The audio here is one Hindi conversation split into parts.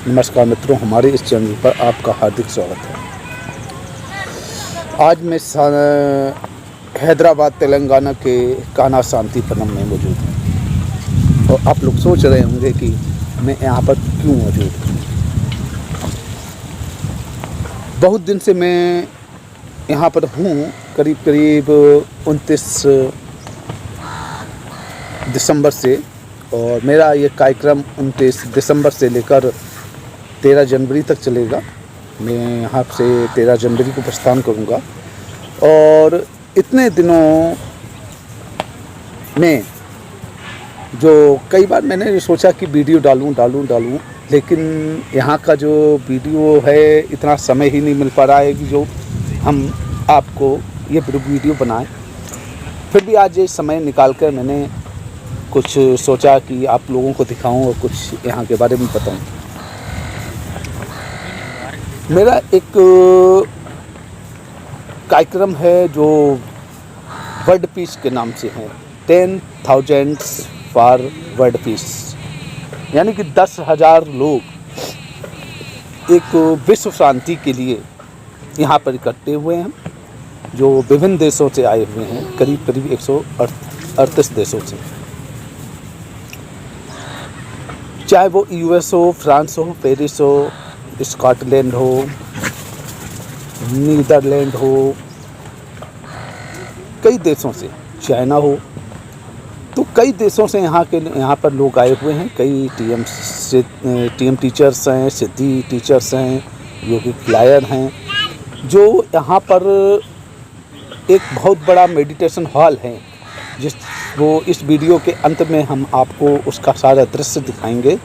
नमस्कार मित्रों, हमारे इस चैनल पर आपका हार्दिक स्वागत है। आज मैं हैदराबाद तेलंगाना के कान्हा शांतिवनम में मौजूद हूँ और आप लोग सोच रहे होंगे कि मैं यहाँ पर क्यों मौजूद हूँ। बहुत दिन से मैं यहाँ पर हूँ, करीब 29 दिसंबर से, और मेरा ये कार्यक्रम 29 दिसंबर से लेकर 13 जनवरी तक चलेगा। मैं यहाँ से 13 जनवरी को प्रस्थान करूँगा और इतने दिनों में जो कई बार मैंने सोचा कि वीडियो डालूँ, लेकिन यहाँ का जो वीडियो है इतना समय ही नहीं मिल पा रहा है कि जो हम आपको ये वीडियो बनाएं। फिर भी आज ये समय निकाल कर मैंने कुछ सोचा कि आप लोगों को दिखाऊं और कुछ यहाँ के बारे में बताऊं। मेरा एक कार्यक्रम है जो वर्ल्ड पीस के नाम से है, 10,000 फॉर वर्ल्ड पीस, यानी कि 10,000 लोग एक विश्व शांति के लिए यहाँ पर इकट्ठे हुए हैं, जो विभिन्न देशों से आए हुए हैं, करीब 138 देशों से। चाहे वो यूएस हो, फ्रांस हो, पेरिस हो, स्कॉटलैंड हो, नीदरलैंड हो, कई देशों से, चाइना हो, तो कई देशों से यहाँ पर लोग आए हुए हैं। कई टीएम टीचर्स हैं, सिद्धि टीचर्स हैं, योगिक फ्लायर हैं, जो यहाँ पर एक बहुत बड़ा मेडिटेशन हॉल है, वो इस वीडियो के अंत में हम आपको उसका सारा दृश्य दिखाएंगे।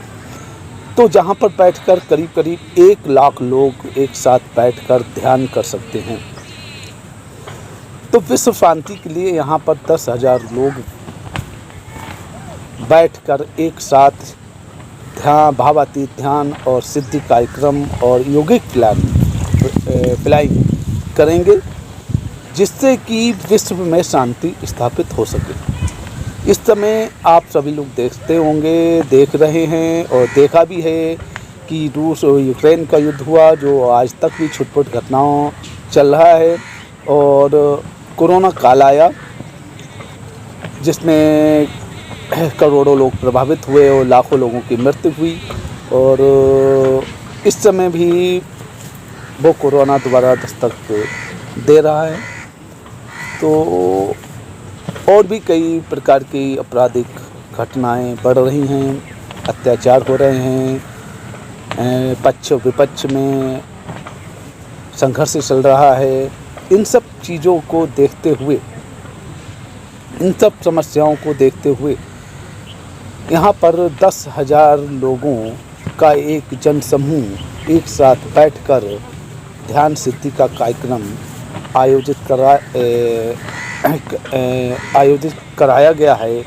तो जहाँ पर बैठकर करीब 1 लाख लोग एक साथ बैठकर ध्यान कर सकते हैं। तो विश्व शांति के लिए यहाँ पर 10,000 लोग बैठकर एक साथ भावातीत ध्यान और सिद्धि कार्यक्रम और योगिक प्लानिंग करेंगे, जिससे कि विश्व में शांति स्थापित हो सके। इस समय आप सभी लोग देख रहे हैं और देखा भी है कि रूस और यूक्रेन का युद्ध हुआ, जो आज तक भी छुटपुट घटनाओं चल रहा है, और कोरोना काल आया जिसमें करोड़ों लोग प्रभावित हुए और लाखों लोगों की मृत्यु हुई, और इस समय भी वो कोरोना दोबारा दस्तक दे रहा है। तो और भी कई प्रकार की आपराधिक घटनाएं बढ़ रही हैं, अत्याचार हो रहे हैं, पक्ष विपक्ष में संघर्ष चल रहा है। इन सब चीज़ों को देखते हुए, इन सब समस्याओं को देखते हुए यहाँ पर 10,000 लोगों का एक जनसमूह एक साथ बैठकर ध्यान सिद्धि का कार्यक्रम आयोजित कराया गया है,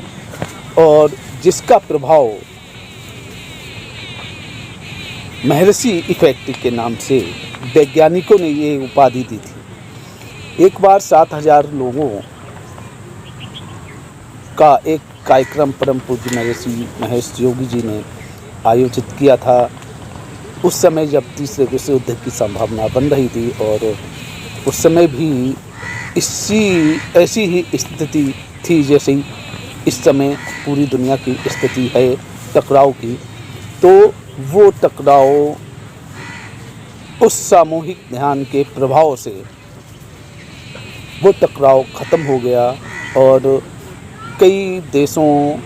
और जिसका प्रभाव महर्षि इफेक्ट के नाम से वैज्ञानिकों ने ये उपाधि दी थी। एक बार 7,000 लोगों का एक कार्यक्रम परम पूज्य महर्षि महेश योगी जी ने आयोजित किया था। उस समय जब तीसरे विश्व युद्ध की संभावना बन रही थी, और उस समय भी ऐसी ही स्थिति थी जैसे इस समय पूरी दुनिया की स्थिति है टकराव की। तो वो टकराव उस सामूहिक ध्यान के प्रभाव से वो टकराव ख़त्म हो गया, और कई देशों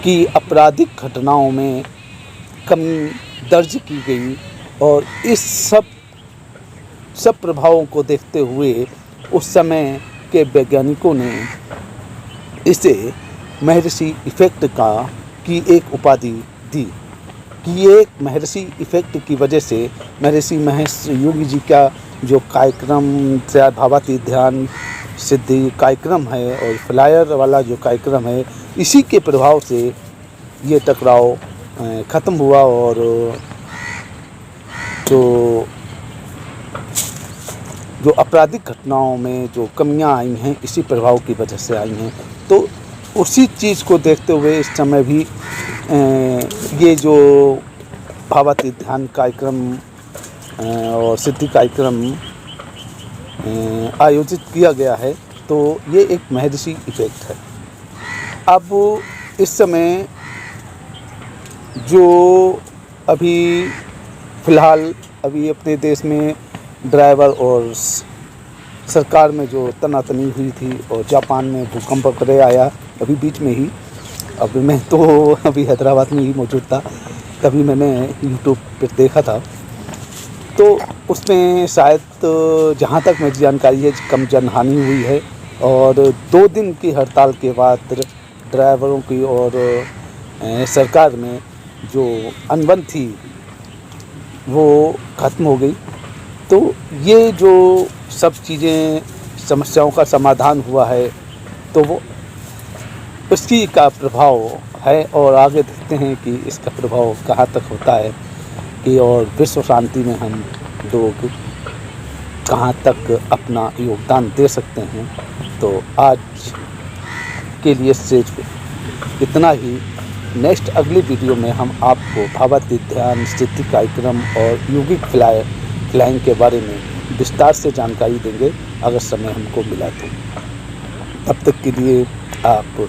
की आपराधिक घटनाओं में कमी दर्ज की गई, और इस सब प्रभावों को देखते हुए उस समय के वैज्ञानिकों ने इसे महर्षि इफेक्ट की एक उपाधि दी, कि ये महर्षि इफेक्ट की वजह से महर्षि महेश योगी जी का जो कार्यक्रम भावातीत ध्यान सिद्धि कार्यक्रम है और फ्लायर वाला जो कार्यक्रम है, इसी के प्रभाव से ये टकराव ख़त्म हुआ, और जो आपराधिक घटनाओं में जो कमियां आई हैं, इसी प्रभाव की वजह से आई हैं। तो उसी चीज़ को देखते हुए इस समय भी ये जो भावातीत ध्यान कार्यक्रम और सिद्धि कार्यक्रम आयोजित किया गया है, तो ये एक महर्षि इफेक्ट है। अब इस समय जो अभी फ़िलहाल अभी अपने देश में ड्राइवर और सरकार में जो तनातनी हुई थी और जापान में भूकंप वगैरह आया अभी बीच में ही, अभी मैं तो अभी हैदराबाद में ही मौजूद था, तभी मैंने यूट्यूब पर देखा था। तो उसमें शायद जहाँ तक मुझे जानकारी है कम जनहानि हुई है और 2 दिन की हड़ताल के बाद ड्राइवरों की और सरकार में जो अनबन थी वो ख़त्म हो गई। तो ये जो सब चीज़ें समस्याओं का समाधान हुआ है, तो वो उसकी का प्रभाव है और आगे देखते हैं कि इसका प्रभाव कहाँ तक होता है कि और विश्व शांति में हम लोग कहाँ तक अपना योगदान दे सकते हैं। तो आज के लिए सिर्फ इतना ही। नेक्स्ट अगली वीडियो में हम आपको भावातीत ध्यान, सिद्धि कार्यक्रम और यौगिक फ्लाइंग के बारे में विस्तार से जानकारी देंगे अगर समय हमको मिला तो। तब तक के लिए आप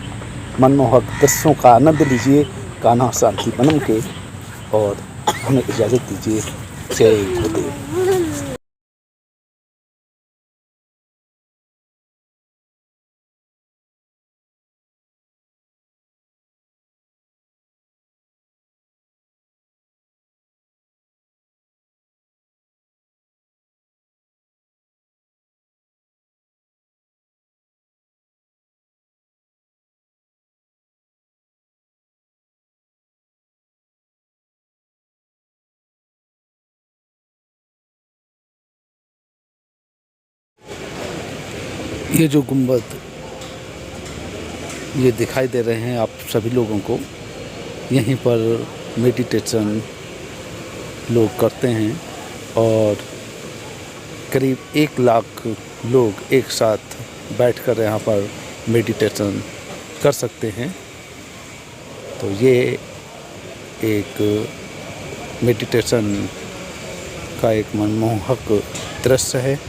मनमोहक दृश्यों का आनंद लीजिए कान्हा शांति वनम के, और हमें इजाज़त दीजिए। जय गुरुदेव। ये जो गुंबद ये दिखाई दे रहे हैं आप सभी लोगों को, यहीं पर मेडिटेशन लोग करते हैं और करीब 1 लाख लोग एक साथ बैठकर यहाँ पर मेडिटेशन कर सकते हैं। तो ये एक मेडिटेशन का एक मनमोहक दृश्य है।